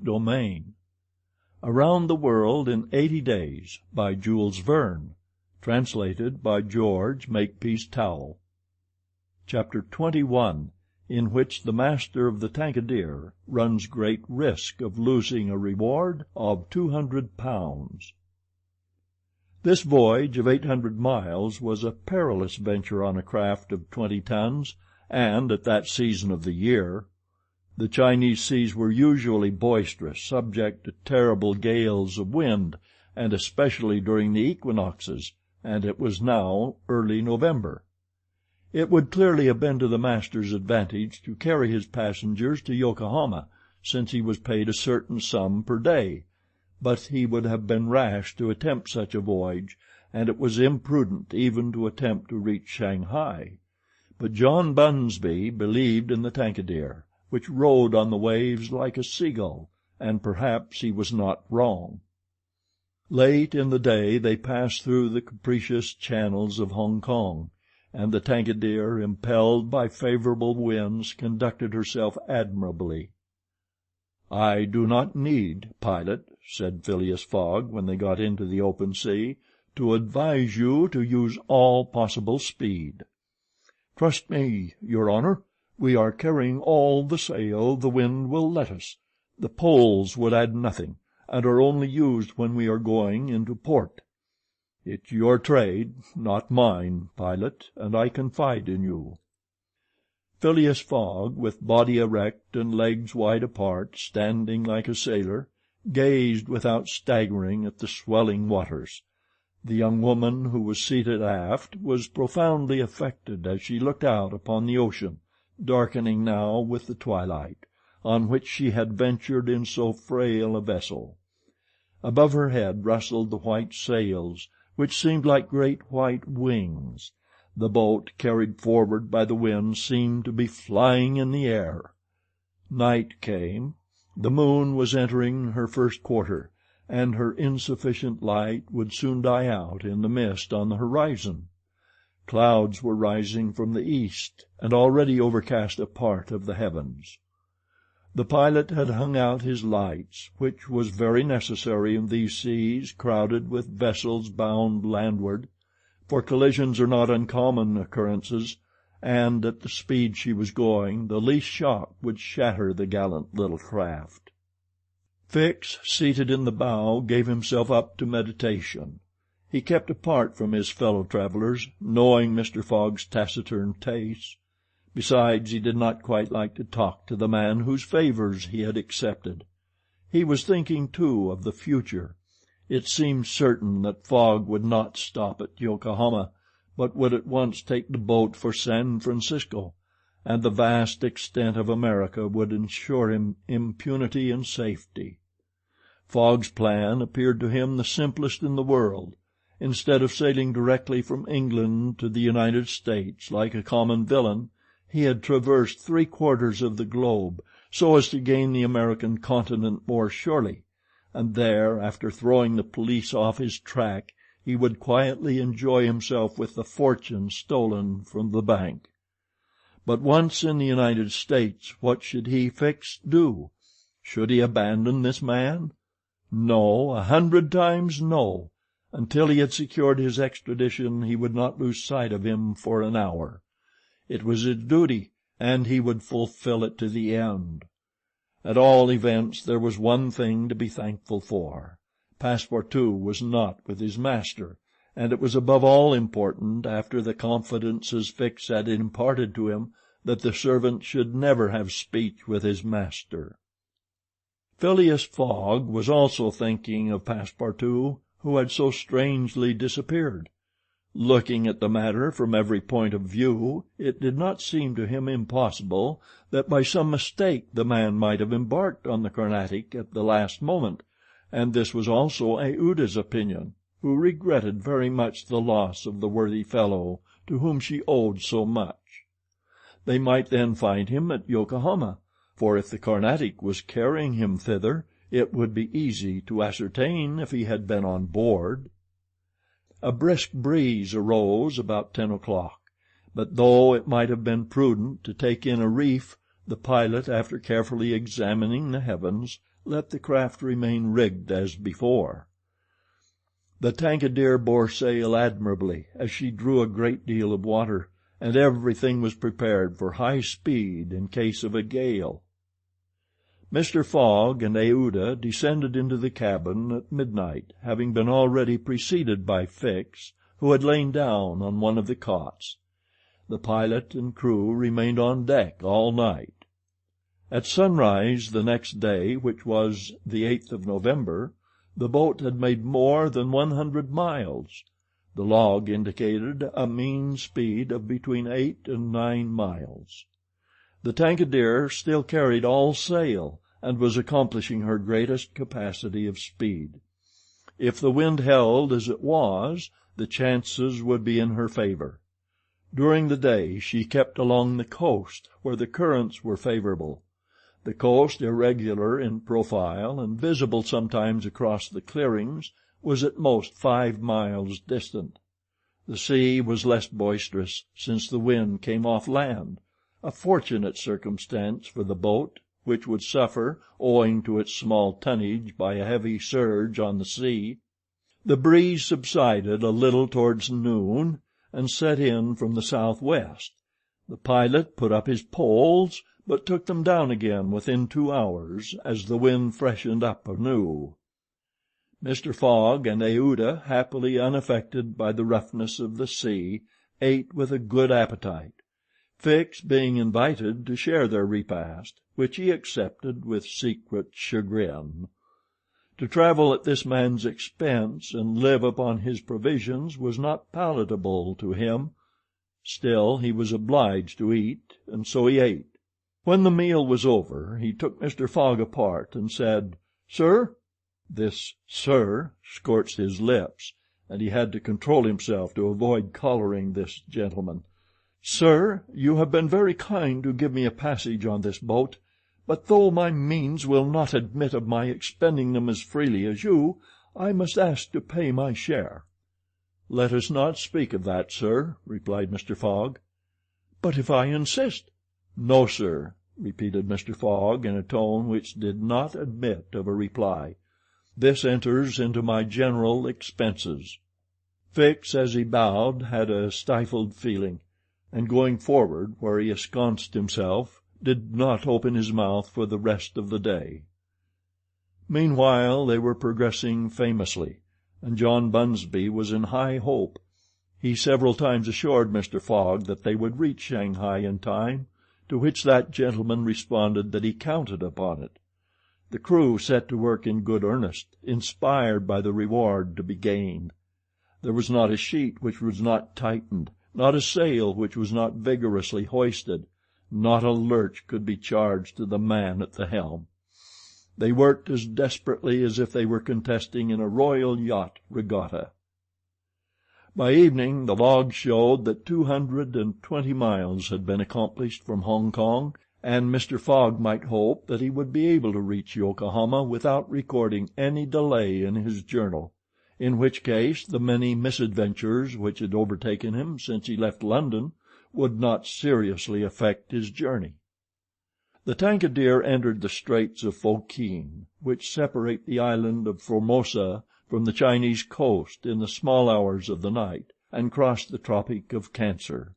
domain. Around the World in 80 Days, by Jules Verne. Translated by George Makepeace Towell. Chapter 21, in which the master of the Tankadere runs great risk of losing a reward of £200. This voyage of 800 miles was a perilous venture on a craft of 20 tons, and at that season of the year. The Chinese seas were usually boisterous, subject to terrible gales of wind, and especially during the equinoxes, and it was now early November. It would clearly have been to the master's advantage to carry his passengers to Yokohama, since he was paid a certain sum per day, but he would have been rash to attempt such a voyage, and it was imprudent even to attempt to reach Shanghai. But John Bunsby believed in the Tankadere, which rode on the waves like a seagull, and perhaps he was not wrong. Late in the day they passed through the capricious channels of Hong Kong, and the Tankadere, impelled by favorable winds, conducted herself admirably. "I do not need, pilot," said Phileas Fogg when they got into the open sea, "to advise you to use all possible speed." "Trust me, your honor. We are carrying all the sail the wind will let us. The poles would add nothing, and are only used when we are going into port." "It's your trade, not mine, pilot, and I confide in you." Phileas Fogg, with body erect and legs wide apart, standing like a sailor, gazed without staggering at the swelling waters. The young woman who was seated aft was profoundly affected as she looked out upon the ocean, darkening now with the twilight, on which she had ventured in so frail a vessel. Above her head rustled the white sails, which seemed like great white wings. The boat, carried forward by the wind, seemed to be flying in the air. Night came. The moon was entering her first quarter, and her insufficient light would soon die out in the mist on the horizon. Clouds were rising from the east, and already overcast a part of the heavens. The pilot had hung out his lights, which was very necessary in these seas crowded with vessels bound landward, for collisions are not uncommon occurrences, and at the speed she was going the least shock would shatter the gallant little craft. Fix, seated in the bow, gave himself up to meditation. He kept apart from his fellow travelers, knowing Mr. Fogg's taciturn tastes. Besides, he did not quite like to talk to the man whose favors he had accepted. He was thinking, too, of the future. It seemed certain that Fogg would not stop at Yokohama, but would at once take the boat for San Francisco, and the vast extent of America would ensure him impunity and safety. Fogg's plan appeared to him the simplest in the world. Instead of sailing directly from England to the United States like a common villain, he had traversed 3/4 of the globe, so as to gain the American continent more surely, and there, after throwing the police off his track, he would quietly enjoy himself with the fortune stolen from the bank. But once in the United States, what should he, Fix, do? Should he abandon this man? No, 100 times no. Until he had secured his extradition he would not lose sight of him for an hour. It was his duty, and he would fulfill it to the end. At all events, there was one thing to be thankful for. Passepartout was not with his master, and it was above all important, after the confidences Fix had imparted to him, that the servant should never have speech with his master. Phileas Fogg was also thinking of Passepartout, who had so strangely disappeared. Looking at the matter from every point of view, it did not seem to him impossible that by some mistake the man might have embarked on the Carnatic at the last moment, and this was also Aouda's opinion, who regretted very much the loss of the worthy fellow to whom she owed so much. They might then find him at Yokohama, for if the Carnatic was carrying him thither, it would be easy to ascertain if he had been on board. A brisk breeze arose about 10 o'clock, but though it might have been prudent to take in a reef, the pilot, after carefully examining the heavens, let the craft remain rigged as before. The Tankadere bore sail admirably, as she drew a great deal of water, and everything was prepared for high speed in case of a gale. Mr. Fogg and Aouda descended into the cabin at midnight, having been already preceded by Fix, who had lain down on one of the cots. The pilot and crew remained on deck all night. At sunrise the next day, which was the 8th of November, the boat had made more than 100 miles. The log indicated a mean speed of between 8 and 9 miles. The Tankadere still carried all sail, and was accomplishing her greatest capacity of speed. If the wind held as it was, the chances would be in her favor. During the day she kept along the coast, where the currents were favorable. The coast, irregular in profile and visible sometimes across the clearings, was at most 5 miles distant. The sea was less boisterous, since the wind came off land, a fortunate circumstance for the boat, which would suffer, owing to its small tonnage, by a heavy surge on the sea. The breeze subsided a little towards noon, and set in from the southwest. The pilot put up his poles, but took them down again within 2 hours, as the wind freshened up anew. Mr. Fogg and Aouda, happily unaffected by the roughness of the sea, ate with a good appetite, Fix being invited to share their repast, which he accepted with secret chagrin. To travel at this man's expense and live upon his provisions was not palatable to him. Still he was obliged to eat, and so he ate. When the meal was over, he took Mr. Fogg apart and said, "Sir?" This "sir" scorched his lips, and he had to control himself to avoid collaring this gentleman. "Sir, you have been very kind to give me a passage on this boat, but though my means will not admit of my expending them as freely as you, I must ask to pay my share." "Let us not speak of that, sir," replied Mr. Fogg. "But if I insist?" "No, sir," repeated Mr. Fogg in a tone which did not admit of a reply. "This enters into my general expenses." Fix, as he bowed, had a stifled feeling, and going forward, where he ensconced himself, did not open his mouth for the rest of the day. Meanwhile they were progressing famously, and John Bunsby was in high hope. He several times assured Mr. Fogg that they would reach Shanghai in time, to which that gentleman responded that he counted upon it. The crew set to work in good earnest, inspired by the reward to be gained. There was not a sheet which was not tightened, not a sail which was not vigorously hoisted, not a lurch could be charged to the man at the helm. They worked as desperately as if they were contesting in a royal yacht regatta. By evening the logs showed that 220 miles had been accomplished from Hong Kong, and Mr. Fogg might hope that he would be able to reach Yokohama without recording any delay in his journal, in which case the many misadventures which had overtaken him since he left London would not seriously affect his journey. The Tankadere entered the Straits of Fokien, which separate the island of Formosa from the Chinese coast, in the small hours of the night, and crossed the Tropic of Cancer.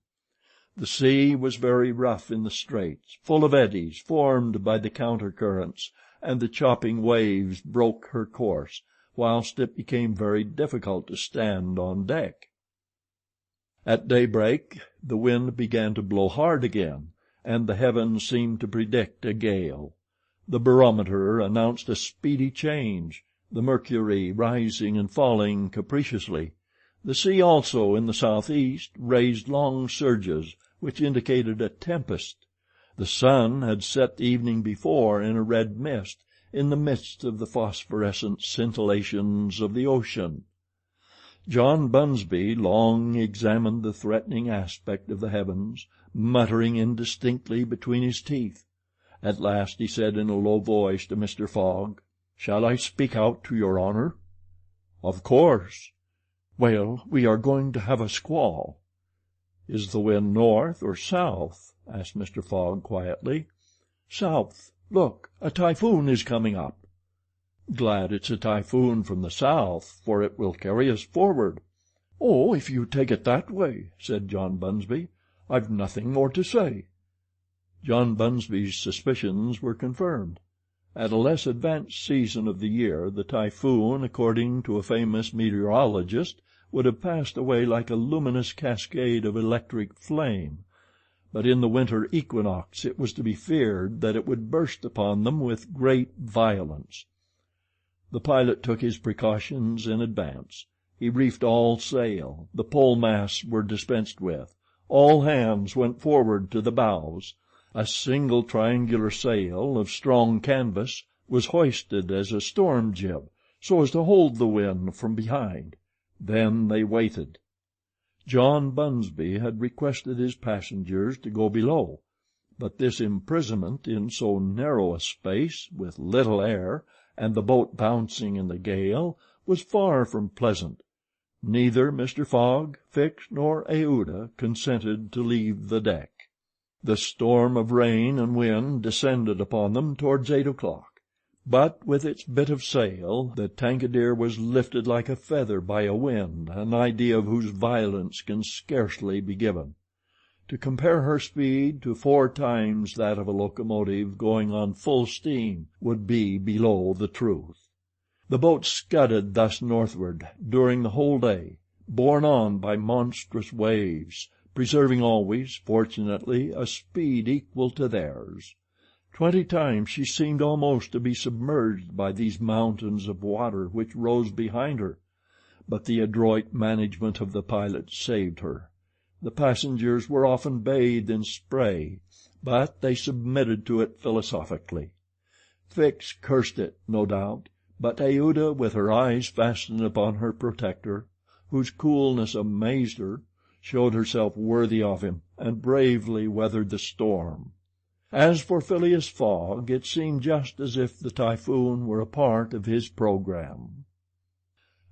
The sea was very rough in the straits, full of eddies formed by the counter-currents, and the chopping waves broke her course, whilst it became very difficult to stand on deck. At daybreak the wind began to blow hard again, and the heavens seemed to predict a gale. The barometer announced a speedy change, the mercury rising and falling capriciously. The sea also, in the southeast, raised long surges, which indicated a tempest. The sun had set the evening before in a red mist, in the midst of the phosphorescent scintillations of the ocean. John Bunsby long examined the threatening aspect of the heavens, muttering indistinctly between his teeth. At last he said in a low voice to Mr. Fogg, "Shall I speak out to your honor?" "Of course." "Well, we are going to have a squall." "Is the wind north or south?" asked Mr. Fogg quietly. "South. Look, a typhoon is coming up." "Glad it's a typhoon from the south, for it will carry us forward." "Oh, if you take it that way," said John Bunsby, "I've nothing more to say." John Bunsby's suspicions were confirmed. At a less advanced season of the year the typhoon, according to a famous meteorologist, would have passed away like a luminous cascade of electric flame, but in the winter equinox it was to be feared that it would burst upon them with great violence. The pilot took his precautions in advance. He reefed all sail, the pole masts were dispensed with, all hands went forward to the bows. A single triangular sail of strong canvas was hoisted as a storm jib, so as to hold the wind from behind. Then they waited. John Bunsby had requested his passengers to go below, but this imprisonment in so narrow a space, with little air, and the boat bouncing in the gale, was far from pleasant. Neither Mr. Fogg, Fix, nor Aouda consented to leave the deck. The storm of rain and wind descended upon them towards 8 o'clock, but with its bit of sail the Tangier was lifted like a feather by a wind, an idea of whose violence can scarcely be given. To compare her speed to 4 times that of a locomotive going on full steam would be below the truth. The boat scudded thus northward during the whole day, borne on by monstrous waves, preserving always, fortunately, a speed equal to theirs. 20 times she seemed almost to be submerged by these mountains of water which rose behind her, but the adroit management of the pilot saved her. The passengers were often bathed in spray, but they submitted to it philosophically. Fix cursed it, no doubt, but Aouda, with her eyes fastened upon her protector, whose coolness amazed her, showed herself worthy of him, and bravely weathered the storm. As for Phileas Fogg, it seemed just as if the typhoon were a part of his program.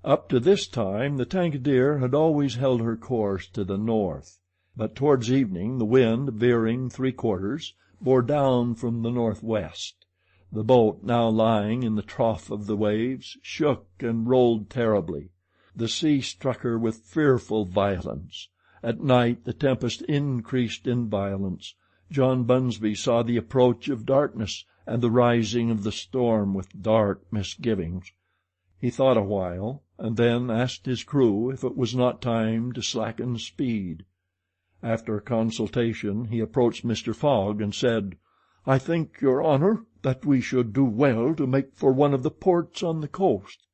Up to this time the Tangier had always held her course to the north, but towards evening the wind, veering 3/4, bore down from the northwest. The boat, now lying in the trough of the waves, shook and rolled terribly. The sea struck her with fearful violence. At night the tempest increased in violence. John Bunsby saw the approach of darkness and the rising of the storm with dark misgivings. He thought a while, and then asked his crew if it was not time to slacken speed. After a consultation he approached Mr. Fogg and said, "I think, your honor, that we should do well to make for one of the ports on the coast."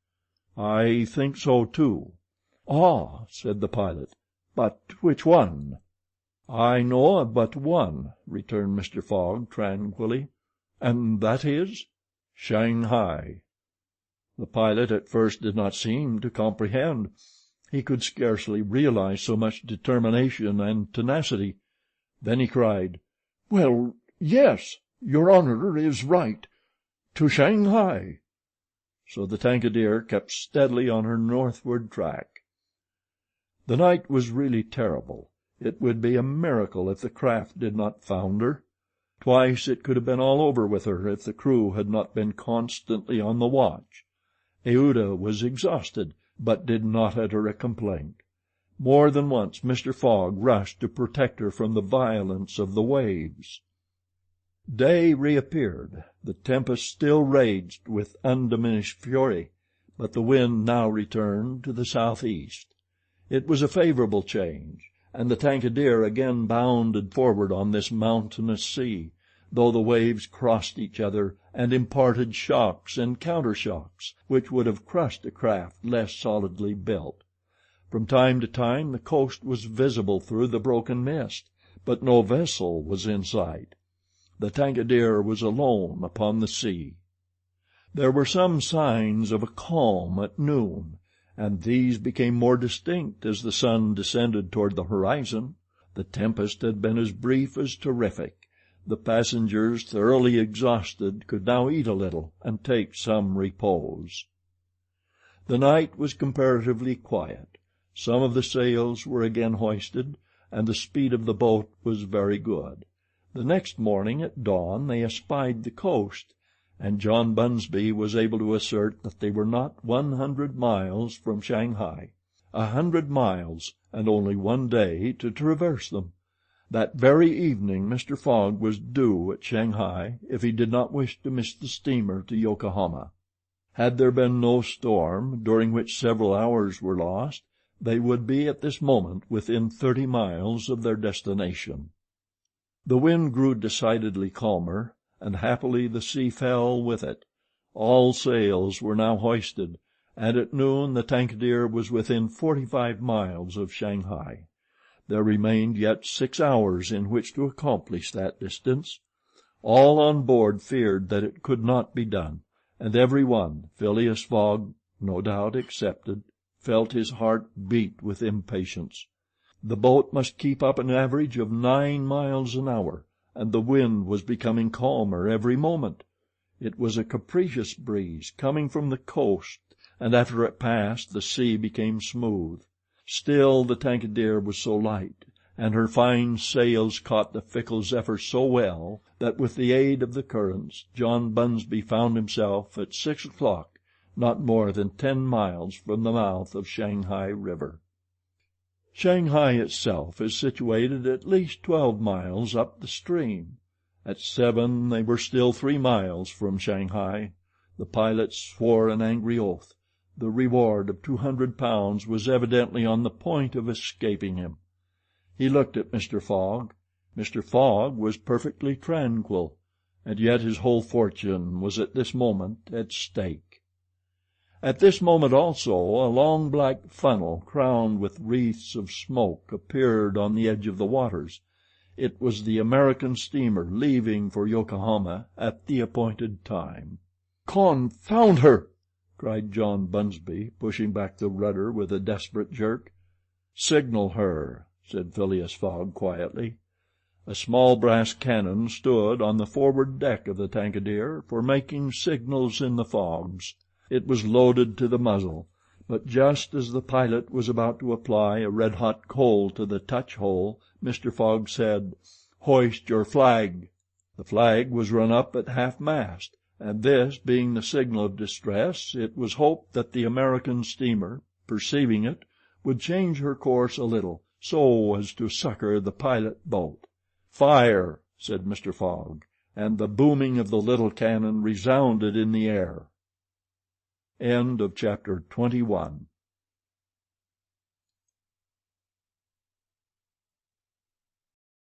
"I think so too." "Ah," said the pilot, "but which one?" "I know of but one," returned Mr. Fogg tranquilly. "And that is?" "Shanghai." The pilot at first did not seem to comprehend. He could scarcely realize so much determination and tenacity. Then he cried, "Well, yes, your honor is right. To Shanghai." So the Tangier kept steadily on her northward track. The night was really terrible. It would be a miracle if the craft did not founder. Twice it could have been all over with her if the crew had not been constantly on the watch. Aouda was exhausted, but did not utter a complaint. More than once Mr. Fogg rushed to protect her from the violence of the waves. Day reappeared. The tempest still raged with undiminished fury, but the wind now returned to the southeast. It was a favorable change, and the Tangier again bounded forward on this mountainous sea, though the waves crossed each other and imparted shocks and countershocks which would have crushed a craft less solidly built. From time to time the coast was visible through the broken mist, but no vessel was in sight. The Tangier was alone upon the sea. There were some signs of a calm at noon, and these became more distinct as the sun descended toward the horizon. The tempest had been as brief as terrific. The passengers, thoroughly exhausted, could now eat a little and take some repose. The night was comparatively quiet. Some of the sails were again hoisted, and the speed of the boat was very good. The next morning at dawn they espied the coast, and John Bunsby was able to assert that they were not 100 miles from Shanghai. 100 miles, and only 1 day to traverse them. That very evening Mr. Fogg was due at Shanghai if he did not wish to miss the steamer to Yokohama. Had there been no storm, during which several hours were lost, they would be at this moment within 30 miles of their destination. The wind grew decidedly calmer, and happily the sea fell with it. All sails were now hoisted, and at noon the Tankadeer was within 45 miles of Shanghai. There remained yet 6 hours in which to accomplish that distance. All on board feared that it could not be done, and every one, Phileas Fogg no doubt excepted, felt his heart beat with impatience. The boat must keep up an average of 9 miles an hour, and the wind was becoming calmer every moment. It was a capricious breeze, coming from the coast, and after it passed the sea became smooth. Still the Tankadeer was so light, and her fine sails caught the fickle zephyr so well, that with the aid of the currents John Bunsby found himself at 6 o'clock not more than 10 miles from the mouth of Shanghai River. Shanghai itself is situated at least 12 miles up the stream. At 7 they were still 3 miles from Shanghai. The pilot swore an angry oath. The reward of £200 was evidently on the point of escaping him. He looked at Mr. Fogg. Mr. Fogg was perfectly tranquil, and yet his whole fortune was at this moment at stake. At this moment also a long black funnel crowned with wreaths of smoke appeared on the edge of the waters. It was the American steamer leaving for Yokohama at the appointed time. "Confound her!" cried John Bunsby, pushing back the rudder with a desperate jerk. "Signal her," said Phileas Fogg quietly. A small brass cannon stood on the forward deck of the Tankadeer for making signals in the fogs. It was loaded to the muzzle, but just as the pilot was about to apply a red-hot coal to the touch-hole, Mr. Fogg said, "Hoist your flag." The flag was run up at half-mast, and this being the signal of distress, it was hoped that the American steamer, perceiving it, would change her course a little, so as to succor the pilot boat. "Fire!" said Mr. Fogg, and the booming of the little cannon resounded in the air. Chapter 21